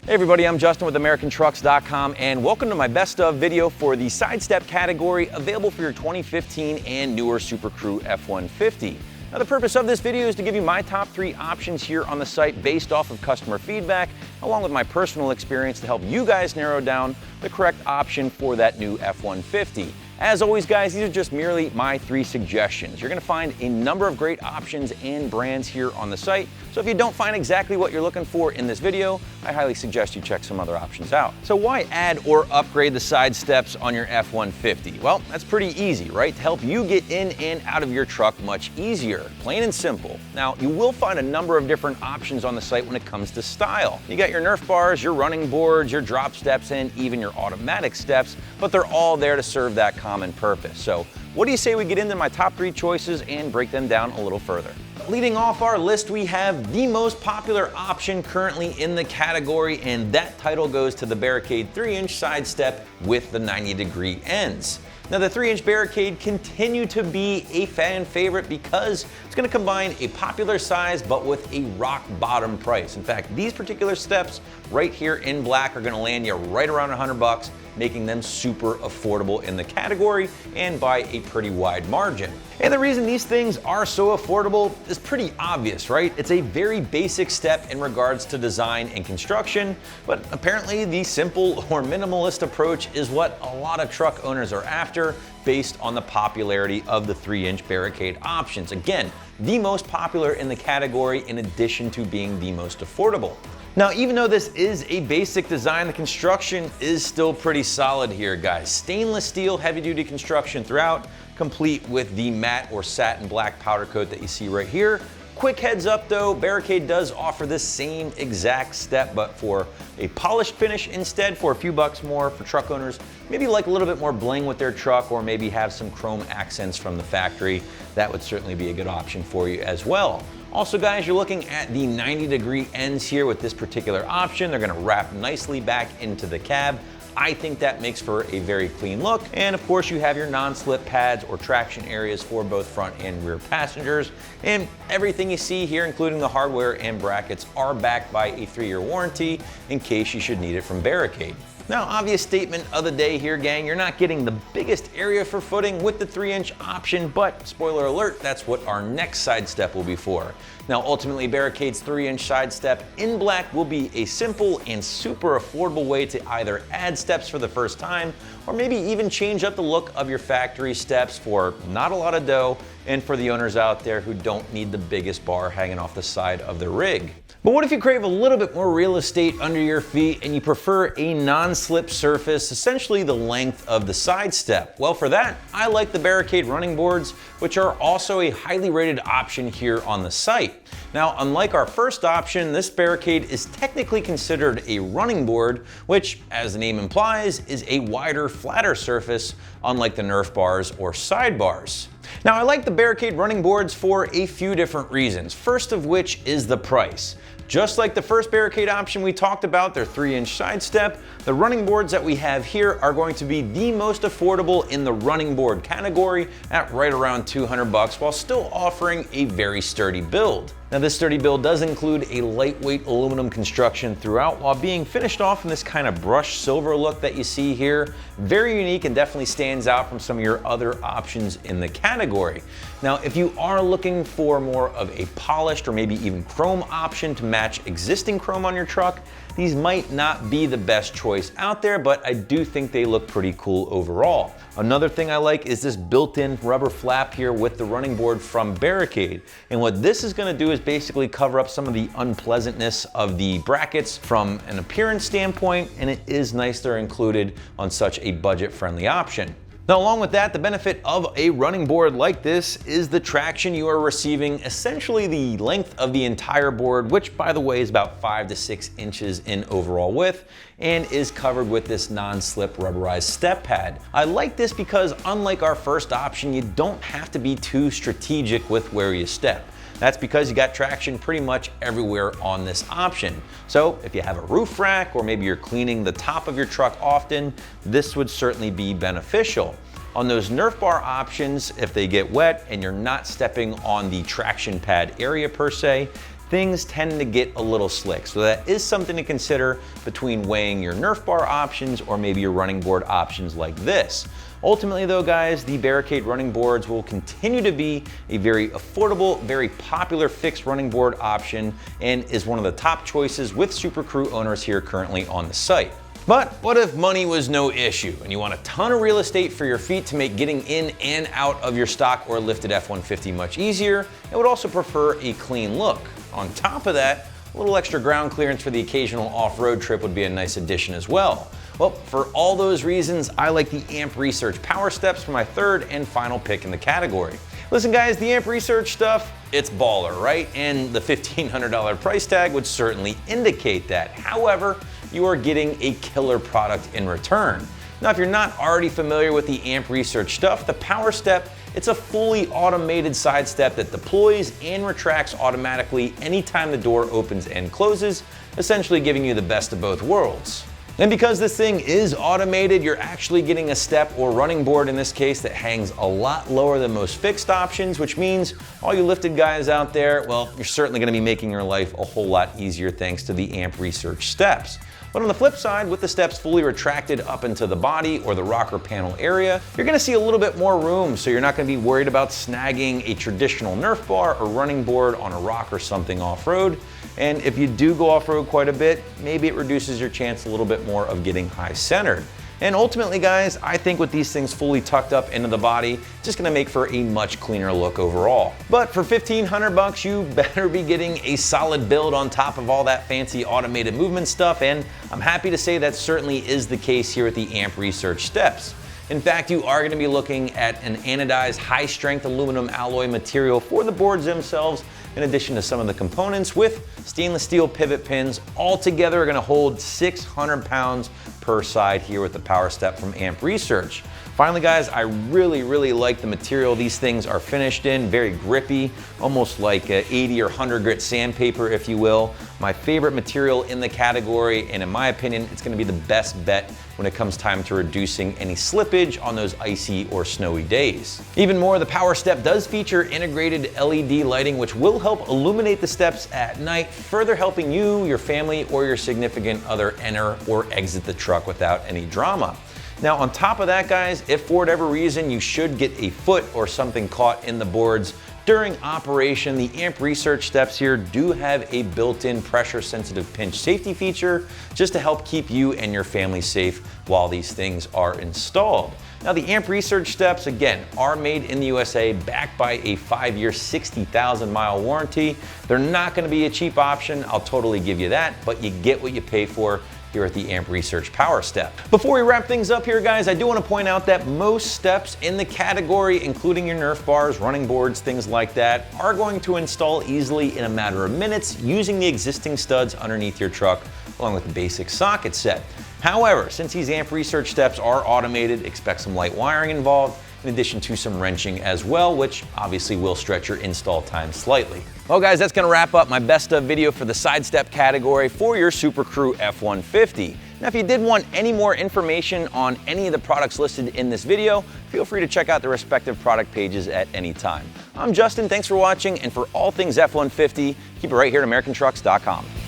Hey everybody, I'm Justin with AmericanTrucks.com and welcome to my best of video for the sidestep category available for your 2015 and newer SuperCrew F150. Now the purpose of this video is to give you my top 3 options here on the site based off of customer feedback, along with my personal experience to help you guys narrow down the correct option for that new F150. As always guys, these are just merely my 3 suggestions. You're going to find a number of great options and brands here on the site, so if you don't find exactly what you're looking for in this video, I highly suggest you check some other options out. So why add or upgrade the side steps on your F150? Well, that's pretty easy, right? To help you get in and out of your truck much easier, plain and simple. Now, you will find a number of different options on the site when it comes to style. You got your Nerf bars, your running boards, your drop steps, and even your automatic steps, but they're all there to serve that common purpose. So what do you say we get into my top 3 choices and break them down a little further? Leading off our list, we have the most popular option currently in the category, and that title goes to the Barricade 3-inch side step with the 90-degree ends. Now the 3-inch Barricade continue to be a fan favorite because it's going to combine a popular size but with a rock bottom price. In fact, these particular steps right here in black are going to land you right around $100, making them super affordable in the category and by a pretty wide margin. And the reason these things are so affordable is pretty obvious, right? It's a very basic step in regards to design and construction, but apparently the simple or minimalist approach is what a lot of truck owners are after based on the popularity of the 3-inch Barricade options. Again, the most popular in the category in addition to being the most affordable. Now, even though this is a basic design, the construction is still pretty solid here, guys. Stainless steel, heavy-duty construction throughout, complete with the matte or satin black powder coat that you see right here. Quick heads up though, Barricade does offer this same exact step, but for a polished finish instead, for a few bucks more for truck owners. Maybe like a little bit more bling with their truck, or maybe have some chrome accents from the factory. That would certainly be a good option for you as well. Also guys, you're looking at the 90-degree ends here with this particular option. They're gonna wrap nicely back into the cab. I think that makes for a very clean look. And of course you have your non-slip pads or traction areas for both front and rear passengers. And everything you see here, including the hardware and brackets, are backed by a 3-year warranty in case you should need it from Barricade. Now, obvious statement of the day here, gang, you're not getting the biggest area for footing with the 3-inch option, but spoiler alert, that's what our next side step will be for. Now, ultimately, Barricade's 3-inch side step in black will be a simple and super affordable way to either add steps for the first time, or maybe even change up the look of your factory steps for not a lot of dough, and for the owners out there who don't need the biggest bar hanging off the side of their rig. But what if you crave a little bit more real estate under your feet and you prefer a non-slip surface, essentially the length of the side step? Well, for that, I like the Barricade running boards, which are also a highly rated option here on the site. Now, unlike our first option, this Barricade is technically considered a running board, which, as the name implies, is a wider, flatter surface, unlike the Nerf bars or sidebars. Now, I like the Barricade running boards for a few different reasons, first of which is the price. Just like the first Barricade option we talked about, their 3-inch side step, the running boards that we have here are going to be the most affordable in the running board category at right around $200 while still offering a very sturdy build. Now this sturdy build does include a lightweight aluminum construction throughout while being finished off in this kind of brushed silver look that you see here. Very unique and definitely stands out from some of your other options in the category. Now if you are looking for more of a polished or maybe even chrome option to match existing chrome on your truck, these might not be the best choice out there, but I do think they look pretty cool overall. Another thing I like is this built-in rubber flap here with the running board from Barricade. And what this is gonna do is basically cover up some of the unpleasantness of the brackets from an appearance standpoint, and it is nice they're included on such a budget-friendly option. Now, along with that, the benefit of a running board like this is the traction you are receiving, essentially the length of the entire board, which by the way is about 5 to 6 inches in overall width and is covered with this non-slip rubberized step pad. I like this because unlike our first option, you don't have to be too strategic with where you step. That's because you got traction pretty much everywhere on this option. So if you have a roof rack or maybe you're cleaning the top of your truck often, this would certainly be beneficial. On those Nerf bar options, if they get wet and you're not stepping on the traction pad area per se, things tend to get a little slick. So that is something to consider between weighing your Nerf bar options or maybe your running board options like this. Ultimately though, guys, the Barricade running boards will continue to be a very affordable, very popular fixed running board option and is one of the top choices with SuperCrew owners here currently on the site. But what if money was no issue and you want a ton of real estate for your feet to make getting in and out of your stock or lifted F-150 much easier and would also prefer a clean look? On top of that, a little extra ground clearance for the occasional off-road trip would be a nice addition as well. Well, for all those reasons, I like the Amp Research Power Steps for my third and final pick in the category. Listen guys, the Amp Research stuff, it's baller, right? And the $1,500 price tag would certainly indicate that. However, you are getting a killer product in return. Now, if you're not already familiar with the Amp Research stuff, the Power Step, it's a fully automated side step that deploys and retracts automatically anytime the door opens and closes, essentially giving you the best of both worlds. And because this thing is automated, you're actually getting a step or running board in this case that hangs a lot lower than most fixed options, which means all you lifted guys out there, well, you're certainly going to be making your life a whole lot easier thanks to the Amp Research steps. But on the flip side, with the steps fully retracted up into the body or the rocker panel area, you're gonna see a little bit more room, so you're not gonna be worried about snagging a traditional Nerf bar or running board on a rock or something off-road. And if you do go off-road quite a bit, maybe it reduces your chance a little bit more of getting high-centered. And ultimately, guys, I think with these things fully tucked up into the body, it's just gonna make for a much cleaner look overall. But for $1,500, you better be getting a solid build on top of all that fancy automated movement stuff, and I'm happy to say that certainly is the case here with the Amp Research steps. In fact, you are gonna be looking at an anodized high-strength aluminum alloy material for the boards themselves, in addition to some of the components with stainless steel pivot pins. All together are gonna hold 600 pounds per side here with the Power Step from Amp Research. Finally guys, I really like the material these things are finished in. Very grippy, almost like 80 or 100 grit sandpaper, if you will. My favorite material in the category, and in my opinion, it's gonna be the best bet when it comes time to reducing any slippage on those icy or snowy days. Even more, the Power Step does feature integrated LED lighting, which will help illuminate the steps at night, further helping you, your family, or your significant other enter or exit the truck without any drama. Now, on top of that, guys, if for whatever reason you should get a foot or something caught in the boards during operation, the Amp Research steps here do have a built-in pressure-sensitive pinch safety feature just to help keep you and your family safe while these things are installed. Now, the Amp Research steps, again, are made in the USA, backed by a 5-year, 60,000-mile warranty. They're not gonna be a cheap option, I'll totally give you that, but you get what you pay for here at the Amp Research Power Step. Before we wrap things up here, guys, I do want to point out that most steps in the category, including your Nerf bars, running boards, things like that, are going to install easily in a matter of minutes using the existing studs underneath your truck, along with the basic socket set. However, since these Amp Research steps are automated, expect some light wiring involved, in addition to some wrenching as well, which obviously will stretch your install time slightly. Well guys, that's gonna wrap up my best of video for the sidestep category for your SuperCrew F-150. Now, if you did want any more information on any of the products listed in this video, feel free to check out the respective product pages at any time. I'm Justin, thanks for watching, and for all things F-150, keep it right here at AmericanTrucks.com.